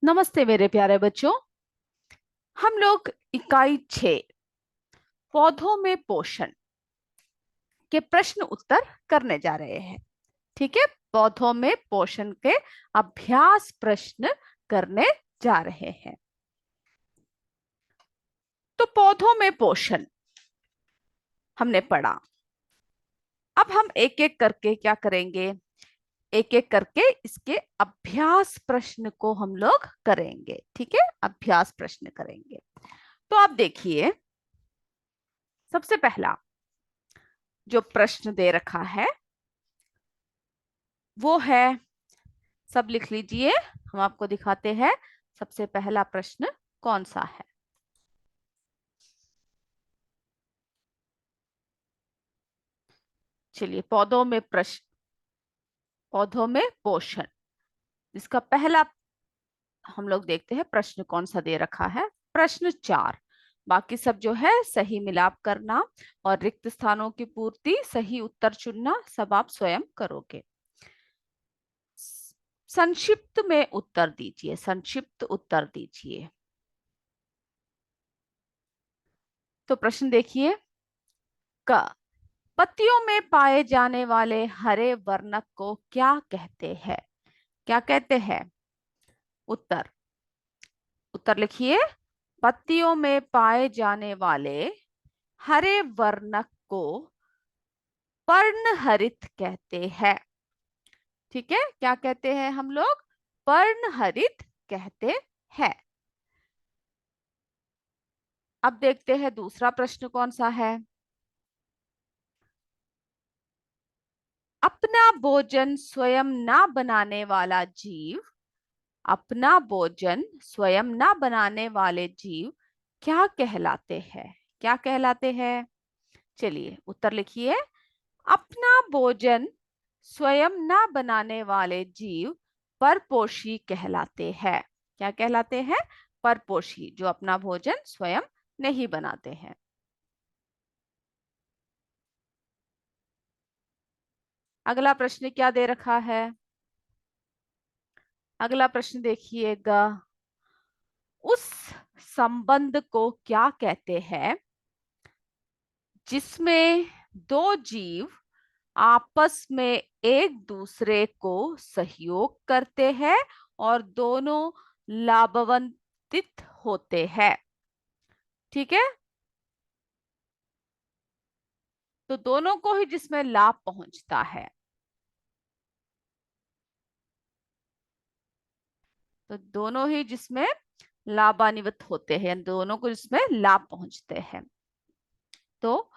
नमस्ते मेरे प्यारे बच्चों। हम लोग इकाई 6 पौधों में पोषण के प्रश्न उत्तर करने जा रहे हैं। ठीक है, पौधों में पोषण के अभ्यास प्रश्न करने जा रहे हैं। तो पौधों में पोषण हमने पढ़ा। अब हम एक एक करके क्या करेंगे, एक एक करके इसके अभ्यास प्रश्न को हम लोग करेंगे। ठीक है, अभ्यास प्रश्न करेंगे। तो आप देखिए, सबसे पहला जो प्रश्न दे रखा है वो है, सब लिख लीजिए, हम आपको दिखाते हैं सबसे पहला प्रश्न कौन सा है। चलिए, पौधों में पोषण, इसका पहला हम लोग देखते हैं प्रश्न कौन सा दे रखा है। प्रश्न 4, बाकी सब जो है सही मिलाप करना और रिक्त स्थानों की पूर्ति, सही उत्तर चुनना, सब आप स्वयं करोगे। संक्षिप्त में उत्तर दीजिए, संक्षिप्त उत्तर दीजिए। तो प्रश्न देखिए, क पत्तियों में पाए जाने वाले हरे वर्णक को क्या कहते हैं? क्या कहते हैं? उत्तर, उत्तर लिखिए। पत्तियों में पाए जाने वाले हरे वर्णक को पर्णहरित कहते हैं। ठीक है, क्या कहते हैं हम लोग? पर्णहरित कहते हैं। अब देखते हैं दूसरा प्रश्न कौन सा है। अपना भोजन स्वयं ना बनाने वाला जीव, अपना भोजन स्वयं ना बनाने वाले जीव क्या कहलाते हैं? क्या कहलाते हैं? चलिए उत्तर लिखिए। अपना भोजन स्वयं ना बनाने वाले जीव परपोषी कहलाते हैं। क्या कहलाते हैं? परपोषी, जो अपना भोजन स्वयं नहीं बनाते हैं। अगला प्रश्न क्या दे रखा है? अगला प्रश्न देखिएगा, उस संबंध को क्या कहते हैं जिसमें दो जीव आपस में एक दूसरे को सहयोग करते हैं और दोनों लाभान्वित होते हैं? ठीक है, तो दोनों को ही जिसमें लाभ पहुंचता है, तो दोनों ही जिसमें लाभान्वित होते हैं, दोनों को जिसमें लाभ पहुंचते हैं। तो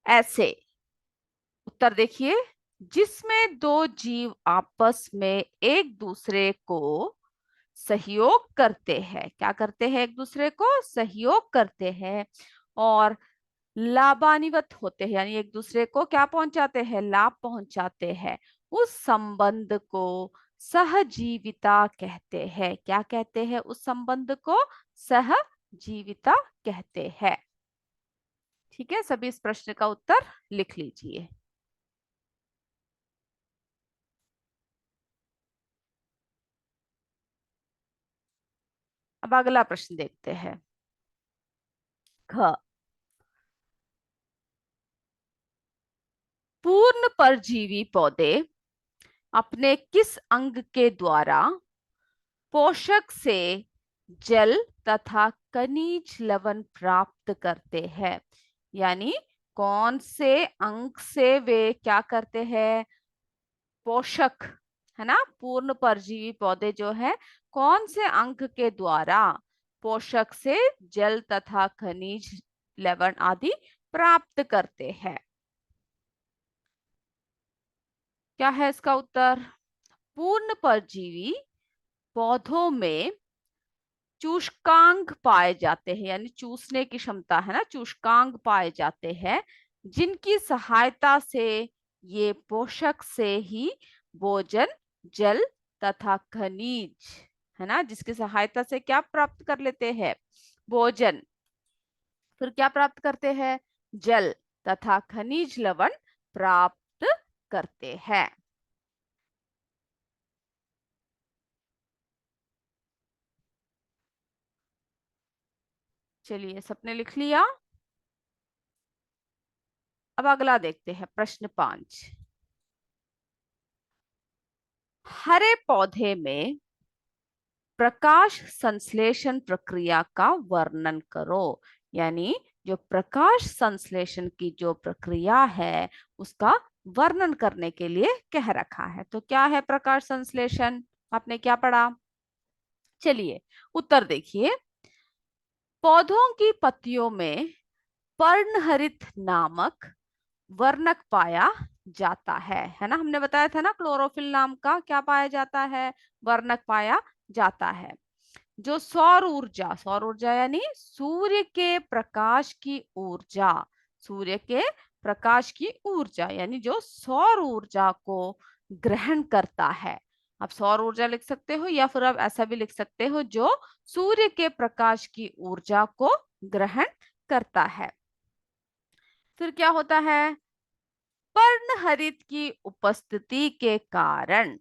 ऐसे उत्तर देखिए, जिसमें दो जीव आपस में एक दूसरे को सहयोग करते हैं। क्या करते हैं? एक दूसरे को सहयोग करते हैं और लाभान्वित होते हैं, यानी एक दूसरे को क्या पहुंचाते हैं? लाभ पहुंचाते हैं। उस संबंध को सहजीविता कहते हैं। क्या कहते हैं? उस संबंध को सहजीविता कहते हैं। ठीक है, सभी इस प्रश्न का उत्तर लिख लीजिए। अब अगला प्रश्न देखते हैं। घ, पूर्ण परजीवी पौधे अपने किस अंग के द्वारा पोषक से जल तथा खनिज लवण प्राप्त करते हैं? यानी कौन से अंग से वे क्या करते हैं? पोषक, है ना, पूर्ण परजीवी पौधे जो है कौन से अंग के द्वारा पोषक से जल तथा खनिज लवण आदि प्राप्त करते हैं? क्या है इसका उत्तर? पूर्ण परजीवी पौधों में चूषकांग पाए जाते हैं, यानी चूसने की क्षमता, है ना, चूषकांग पाए जाते हैं, जिनकी सहायता से ये पोषक से ही भोजन, जल तथा खनिज, है ना, जिसकी सहायता से क्या प्राप्त कर लेते हैं? भोजन, फिर क्या प्राप्त करते हैं? जल तथा खनिज लवण प्राप्त करते हैं। चलिए, सबने लिख लिया। अब अगला देखते हैं, प्रश्न 5। हरे पौधे में प्रकाश संश्लेषण प्रक्रिया का वर्णन करो। यानी जो प्रकाश संश्लेषण की जो प्रक्रिया है उसका वर्णन करने के लिए कह रखा है। तो क्या है प्रकाश संश्लेषण, आपने क्या पढ़ा? चलिए उत्तर देखिए। पौधों की पत्तियों में पर्णहरित नामक वर्णक पाया जाता है ना। हमने बताया था ना, क्लोरोफिल नाम का क्या पाया जाता है, वर्णक पाया जाता है। जो सौर ऊर्जा यानी सूर्य के प्रकाश की ऊर्जा, सूर्य के प्रकाश की ऊर्जा यानी जो सौर ऊर्जा को ग्रहण करता है। आप सौर ऊर्जा लिख सकते हो या फिर आप ऐसा भी लिख सकते हो, जो सूर्य के प्रकाश की ऊर्जा को ग्रहण करता है। फिर क्या होता है, पर्णहरित की उपस्थिति के कारण,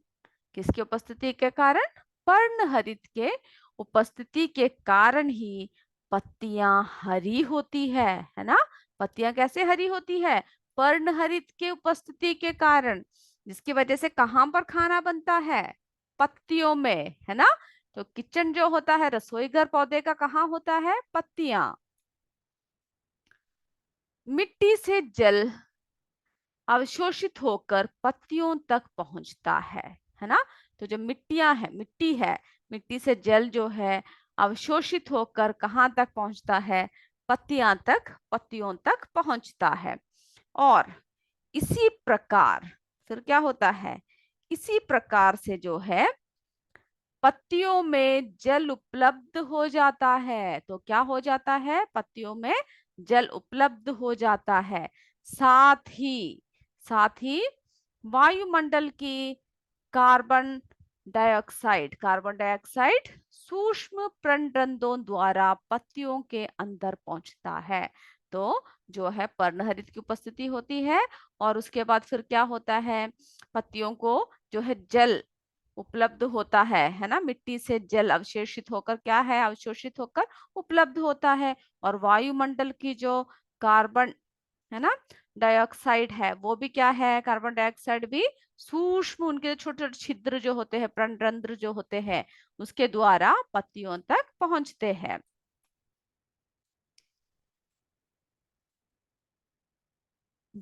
किसकी उपस्थिति के कारण, पर्णहरित के उपस्थिति के कारण ही पत्तियां हरी होती है ना। पत्तियां कैसे हरी होती है, पर्णहरित के उपस्थिति के कारण, जिसकी वजह से कहां पर खाना बनता है, पत्तियों में, है ना। तो किचन जो होता है, रसोई घर पौधे का कहाँ होता है, पत्तियां। मिट्टी से जल अवशोषित होकर पत्तियों तक पहुंचता है ना। तो जो मिट्टियां है, मिट्टी है, मिट्टी से जल जो है अवशोषित होकर कहाँ तक पहुंचता है, पत्तियां तक, पत्तियों तक पहुंचता है। और इसी प्रकार फिर क्या होता है, इसी प्रकार से जो है पत्तियों में जल उपलब्ध हो जाता है। तो क्या हो जाता है, पत्तियों में जल उपलब्ध हो जाता है। साथ ही साथ ही वायुमंडल की कार्बन कार्बन डाइऑक्साइड सूक्ष्म प्रंडंदों द्वारा पत्तियों के अंदर पहुंचता है। तो जो है पर्णहरित की उपस्थिति होती है और उसके बाद फिर क्या होता है, पत्तियों को जो है जल उपलब्ध होता है ना। मिट्टी से जल अवशोषित होकर क्या है, अवशोषित होकर उपलब्ध होता है। और वायुमंडल की जो कार्बन, है ना, डाइऑक्साइड है, वो भी क्या है, कार्बन डाइऑक्साइड भी सूक्ष्म, उनके छोटे छोटे छिद्र जो होते हैं, प्रणरंध्र जो होते हैं, उसके द्वारा पत्तियों तक पहुंचते हैं।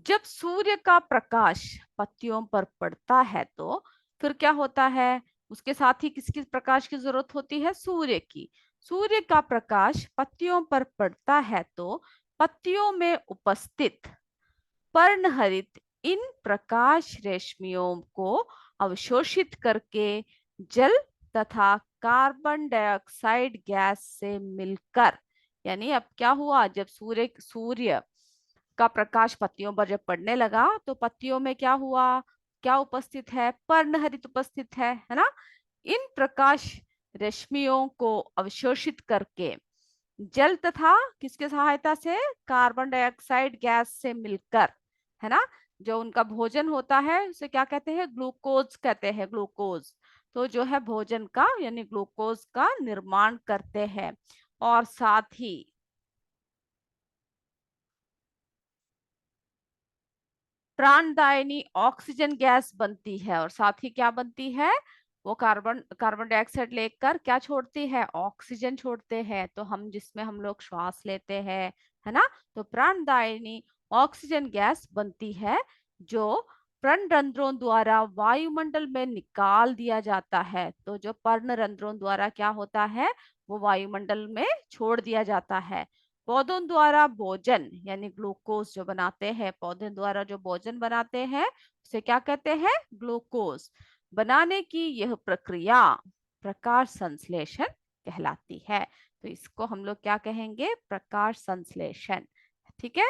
जब सूर्य का प्रकाश पत्तियों पर पड़ता है तो फिर क्या होता है, उसके साथ ही किसकी प्रकाश की जरूरत होती है, सूर्य की। सूर्य का प्रकाश पत्तियों पर पड़ता है तो पत्तियों में उपस्थित पर्णहरित इन प्रकाश रेशमियों को अवशोषित करके जल तथा कार्बन डाइऑक्साइड गैस से मिलकर, यानी अब क्या हुआ, जब सूर्य सूर्य का प्रकाश पत्तियों पर जब पड़ने लगा तो पत्तियों में क्या हुआ, क्या उपस्थित है, पर्णहरित उपस्थित है ना। इन प्रकाश रश्मियों को अवशोषित करके जल तथा किसके सहायता से, कार्बन डाइऑक्साइड गैस से मिलकर, है ना, जो उनका भोजन होता है उसे क्या कहते हैं, ग्लूकोज कहते हैं, ग्लूकोज। तो जो है भोजन का यानी ग्लूकोज का निर्माण करते हैं। और साथ ही प्राणदायिनी ऑक्सीजन गैस बनती है। और साथ ही क्या बनती है, वो कार्बन कार्बन डाइऑक्साइड लेकर क्या छोड़ती है, ऑक्सीजन छोड़ते हैं, तो हम जिसमें हम लोग श्वास लेते हैं, है ना। तो प्राणदायिनी ऑक्सीजन गैस बनती है, जो पर्णरंध्रों द्वारा वायुमंडल में निकाल दिया जाता है। तो जो पर्णरंध्रों द्वारा क्या होता है, वो वायुमंडल में छोड़ दिया जाता है। पौधों द्वारा भोजन यानी ग्लूकोज जो बनाते हैं, पौधे द्वारा जो भोजन बनाते हैं उसे क्या कहते हैं, ग्लूकोज बनाने की यह प्रक्रिया प्रकाश संश्लेषण कहलाती है। तो इसको हम लोग क्या कहेंगे, प्रकाश संश्लेषण। ठीक है।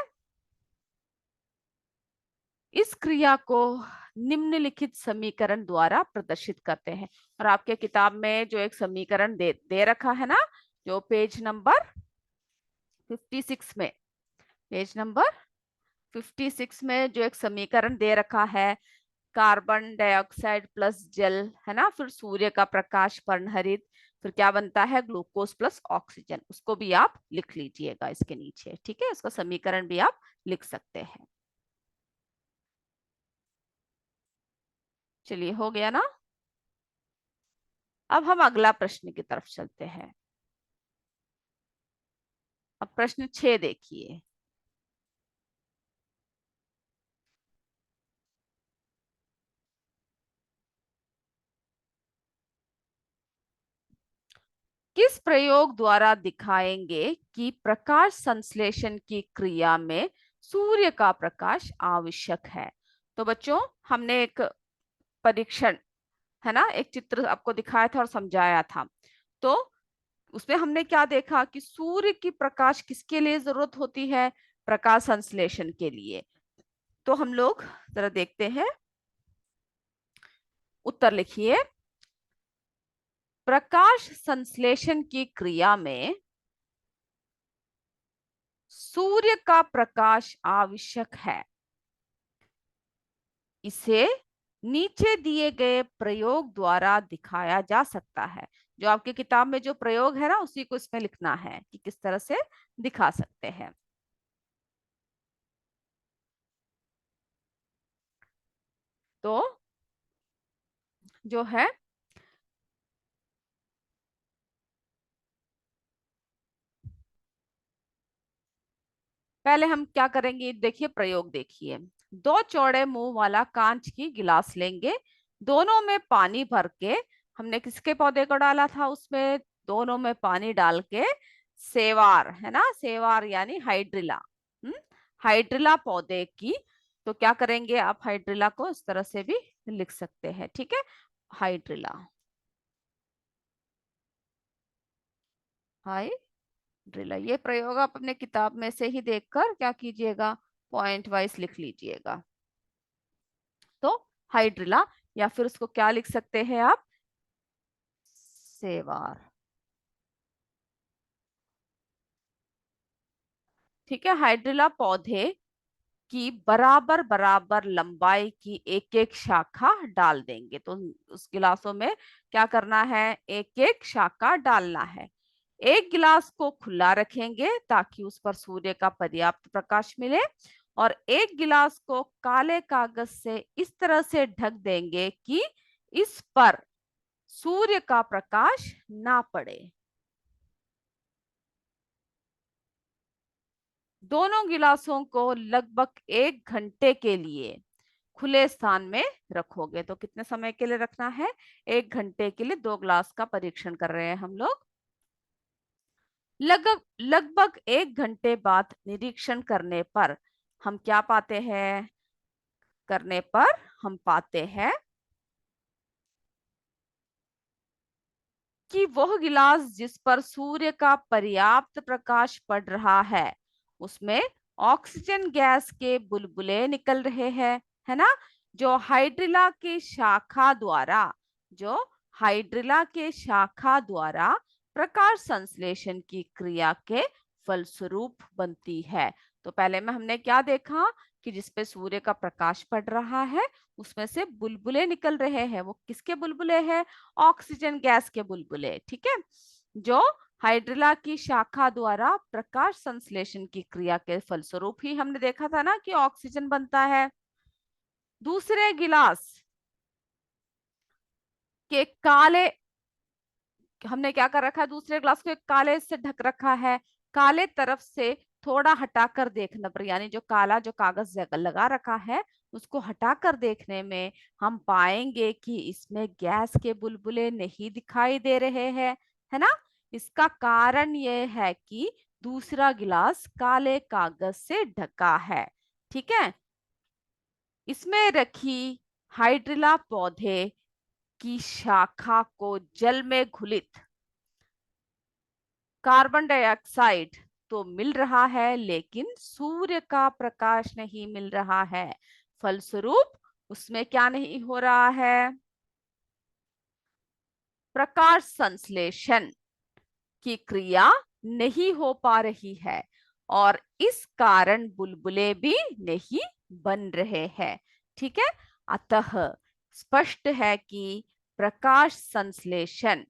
इस क्रिया को निम्नलिखित समीकरण द्वारा प्रदर्शित करते हैं। और आपके किताब में जो एक समीकरण दे रखा है ना, जो पेज नंबर 56 में, पेज नंबर 56 में जो एक समीकरण दे रखा है, कार्बन डाइऑक्साइड प्लस जल, है ना, फिर सूर्य का प्रकाश पर्णहरित, फिर क्या बनता है, ग्लूकोज प्लस ऑक्सीजन, उसको भी आप लिख लीजिएगा इसके नीचे, ठीक है, इसका समीकरण भी आप लिख सकते हैं। चलिए, हो गया ना। अब हम अगला प्रश्न की तरफ चलते हैं। अब प्रश्न 6 देखिए। किस प्रयोग द्वारा दिखाएंगे कि प्रकाश संश्लेषण की क्रिया में सूर्य का प्रकाश आवश्यक है? तो बच्चों, हमने एक परीक्षण, है ना, एक चित्र आपको दिखाया था और समझाया था। तो उसमें हमने क्या देखा कि सूर्य की प्रकाश किसके लिए जरूरत होती है? प्रकाश संश्लेषण के लिए। तो हम लोग जरा देखते हैं, उत्तर लिखिए। प्रकाश संश्लेषण की क्रिया में सूर्य का प्रकाश आवश्यक है। इसे नीचे दिए गए प्रयोग द्वारा दिखाया जा सकता है। जो आपकी किताब में जो प्रयोग है ना, उसी को इसमें लिखना है कि किस तरह से दिखा सकते हैं। तो जो है, पहले हम क्या करेंगे, देखिए प्रयोग देखिए। दो चौड़े मुंह वाला कांच की गिलास लेंगे, दोनों में पानी भर के, हमने किसके पौधे को डाला था उसमें, दोनों में पानी डाल के, सेवार, है ना, सेवार यानी हाइड्रिला, हाइड्रिला पौधे की। तो क्या करेंगे आप, हाइड्रिला को इस तरह से भी लिख सकते हैं, ठीक है, हाइड्रिला, हाइड्रिला। ये प्रयोग आप अपने किताब में से ही देखकर क्या कीजिएगा, पॉइंट वाइज लिख लीजिएगा। तो हाइड्रिला, या फिर उसको क्या लिख सकते हैं आप, सेवार, ठीक है। हाइड्रिला पौधे की बराबर बराबर लंबाई की एक एक शाखा डाल देंगे। तो उस गिलासों में क्या करना है, एक एक शाखा डालना है। एक गिलास को खुला रखेंगे ताकि उस पर सूर्य का पर्याप्त प्रकाश मिले, और एक गिलास को काले कागज से इस तरह से ढक देंगे कि इस पर सूर्य का प्रकाश ना पड़े। दोनों गिलासों को लगभग 1 घंटे के लिए खुले स्थान में रखोगे। तो कितने समय के लिए रखना है, 1 घंटे के लिए। 2 गिलास का परीक्षण कर रहे हैं हम लोग। लगभग लगभग 1 घंटे बाद निरीक्षण करने पर हम क्या पाते हैं, करने पर हम पाते हैं कि वह गिलास जिस पर सूर्य का पर्याप्त प्रकाश पड़ रहा है, उसमें ऑक्सीजन गैस के बुलबुले निकल रहे हैं, है ना। जो हाइड्रिला की शाखा द्वारा, जो हाइड्रिला के शाखा द्वारा प्रकाश संश्लेषण की क्रिया के फलस्वरूप बनती है। तो पहले में हमने क्या देखा कि जिसपे सूर्य का प्रकाश पड़ रहा है, उसमें से बुलबुले निकल रहे हैं। वो किसके बुलबुले हैं, ऑक्सीजन गैस के बुलबुले, ठीक है, जो हाइड्रिला की शाखा द्वारा प्रकाश संश्लेषण की क्रिया के फलस्वरूप ही हमने देखा था ना कि ऑक्सीजन बनता है। दूसरे गिलास के काले, हमने क्या कर रखा है, दूसरे ग्लास को एक काले से ढक रखा है। काले तरफ से थोड़ा हटाकर देखने पर, यानी जो काला जो कागज लगा रखा है, उसको हटाकर देखने में हम पाएंगे कि इसमें गैस के बुलबुले नहीं दिखाई दे रहे हैं, है ना। इसका कारण यह है कि दूसरा गिलास काले कागज से ढका है, ठीक है। इसमें रखी हाइड्रिला पौधे की शाखा को जल में घुलित कार्बन डाइऑक्साइड तो मिल रहा है, लेकिन सूर्य का प्रकाश नहीं मिल रहा है। फलस्वरूप उसमें क्या नहीं हो रहा है, प्रकाश संश्लेषण की क्रिया नहीं हो पा रही है, और इस कारण बुलबुले भी नहीं बन रहे हैं, ठीक है। अतः स्पष्ट है कि प्रकाश संश्लेषण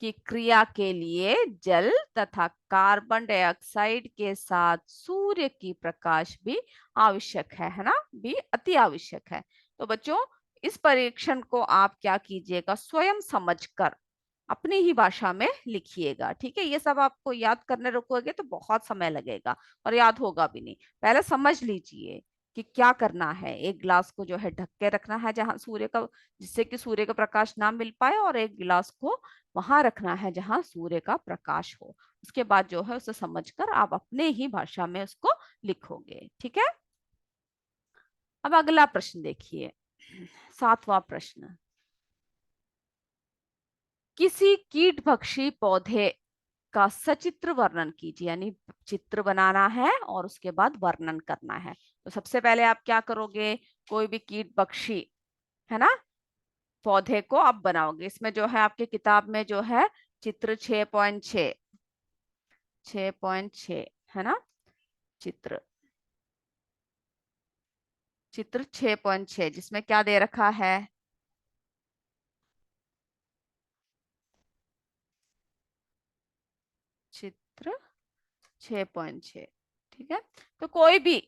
कि क्रिया के लिए जल तथा कार्बन डाइऑक्साइड के साथ सूर्य की प्रकाश भी आवश्यक है ना, भी अति आवश्यक है। तो बच्चों, इस परीक्षण को आप क्या कीजिएगा, स्वयं समझकर अपनी ही भाषा में लिखिएगा। ठीक है, ये सब आपको याद करने रुकोगे तो बहुत समय लगेगा और याद होगा भी नहीं। पहले समझ लीजिए कि क्या करना है। एक गिलास को जो है ढक के रखना है जहां सूर्य का, जिससे कि सूर्य का प्रकाश ना मिल पाए, और एक गिलास को वहां रखना है जहां सूर्य का प्रकाश हो। उसके बाद जो है उसे समझकर आप अपने ही भाषा में उसको लिखोगे। ठीक है, अब अगला प्रश्न देखिए, 7वां प्रश्न। किसी कीट भक्षी पौधे का सचित्र वर्णन कीजिए, यानी चित्र बनाना है और उसके बाद वर्णन करना है। तो सबसे पहले आप क्या करोगे, कोई भी कीट भक्षी है ना पौधे को आप बनाओगे। इसमें जो है आपके किताब में जो है चित्र 6.6, 6.6 है ना, चित्र चित्र 6.6 जिसमें क्या दे रखा है, चित्र 6.6। ठीक है, तो कोई भी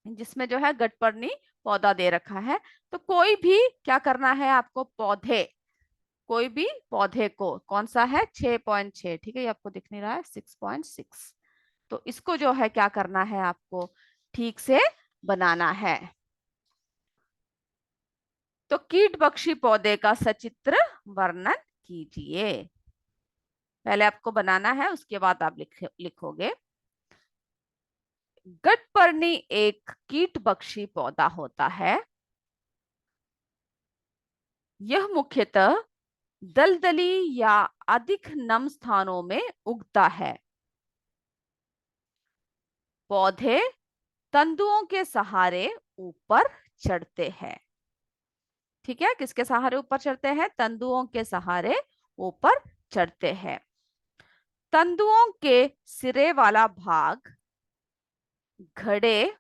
जिसमें जो है गटपर्णी पौधा दे रखा है, तो कोई भी क्या करना है आपको, पौधे, कोई भी पौधे को, कौन सा है 6.6, ठीक है, ये आपको दिख नहीं रहा है 6.6। तो इसको जो है क्या करना है आपको, ठीक से बनाना है। तो कीट बख्शी पौधे का सचित्र वर्णन कीजिए। पहले आपको बनाना है, उसके बाद आप लिखोगे। गटपर्णी एक कीट बख्शी पौधा होता है। यह मुख्यतः दलदली या अधिक नम स्थानों में उगता है। पौधे तंतुओं के सहारे ऊपर चढ़ते हैं। ठीक है, किसके सहारे ऊपर चढ़ते हैं, तंतुओं के सहारे ऊपर चढ़ते हैं। तंतुओं के सिरे वाला भाग घड़े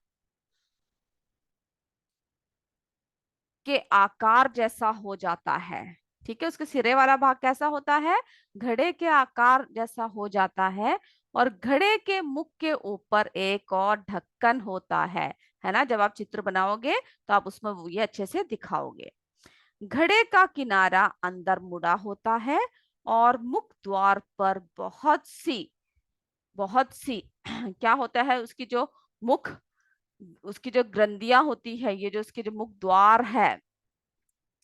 के आकार जैसा हो जाता है। ठीक है, उसके सिरे वाला भाग कैसा होता है, घड़े के आकार जैसा हो जाता है। और घड़े के मुख के ऊपर एक और ढक्कन होता है ना। जब आप चित्र बनाओगे तो आप उसमें ये अच्छे से दिखाओगे। घड़े का किनारा अंदर मुड़ा होता है और मुख द्वार पर बहुत सी क्या होता है, उसकी जो मुख, उसकी जो ग्रंथियां होती है, ये जो उसके जो मुख द्वार है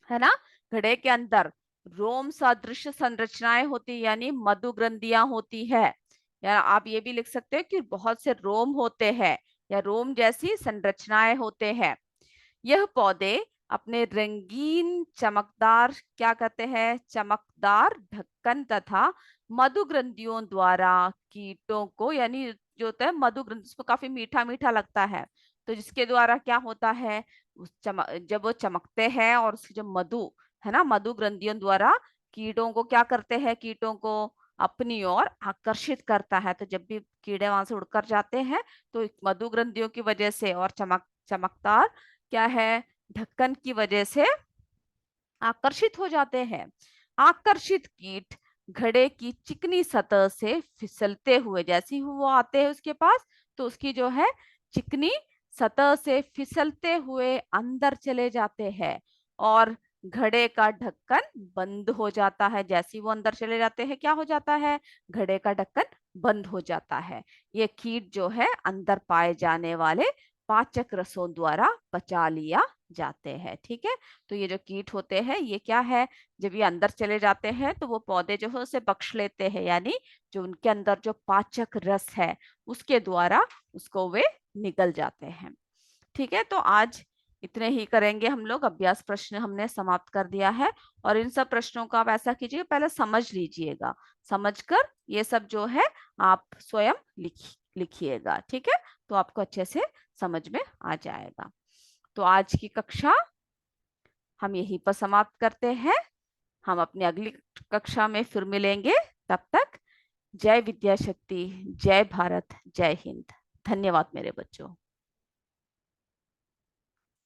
ना, घड़े के अंदर रोम सदृश संरचनाएं होती, यानी मधु ग्रंथियां होती है। या आप ये भी लिख सकते हैं कि बहुत से रोम होते हैं, या रोम जैसी संरचनाएं होते हैं। यह पौधे अपने रंगीन चमकदार, क्या कहते हैं, चमकदार ढक्कन तथा मधु ग्रंथियों द्वारा कीटों को, यानी जो होता है मधु ग्रंथि, उसको काफी मीठा मीठा लगता है, तो जिसके द्वारा क्या होता है, जब वो चमकते हैं और उसकी जो मधु है ना, मधु ग्रंथियों द्वारा कीटों को क्या करते हैं, कीटों को अपनी ओर आकर्षित करता है। तो जब भी कीड़े वहां से उड़कर जाते हैं तो मधु ग्रंथियों की वजह से और चमकदार क्या है, ढक्कन की वजह से आकर्षित हो जाते हैं। आकर्षित कीट घड़े की चिकनी सतह से फिसलते हुए, जैसे ही वो आते हैं उसके पास, तो उसकी जो है चिकनी सतह से फिसलते हुए अंदर चले जाते हैं और घड़े का ढक्कन बंद हो जाता है। जैसे ही वो अंदर चले जाते हैं क्या हो जाता है, घड़े का ढक्कन बंद हो जाता है। ये कीट जो है अंदर पाए जाने वाले पाचक रसों द्वारा पचा लिया जाते हैं। ठीक है, तो ये जो कीट होते हैं ये क्या है, जब ये अंदर चले जाते हैं तो वो पौधे जो है उसे बख्श लेते हैं, यानी जो उनके अंदर जो पाचक रस है उसके द्वारा उसको वे निगल जाते हैं। ठीक है, तो आज इतने ही करेंगे हम लोग। अभ्यास प्रश्न हमने समाप्त कर दिया है, और इन सब प्रश्नों का आप ऐसा कीजिए, पहले समझ लीजिएगा, समझकर ये सब जो है आप स्वयं लिखिएगा। ठीक है, तो आपको अच्छे से समझ में आ जाएगा। तो आज की कक्षा हम यहीं पर समाप्त करते हैं। हम अपनी अगली कक्षा में फिर मिलेंगे। तब तक जय विद्या शक्ति, जय भारत, जय हिंद। धन्यवाद मेरे बच्चों।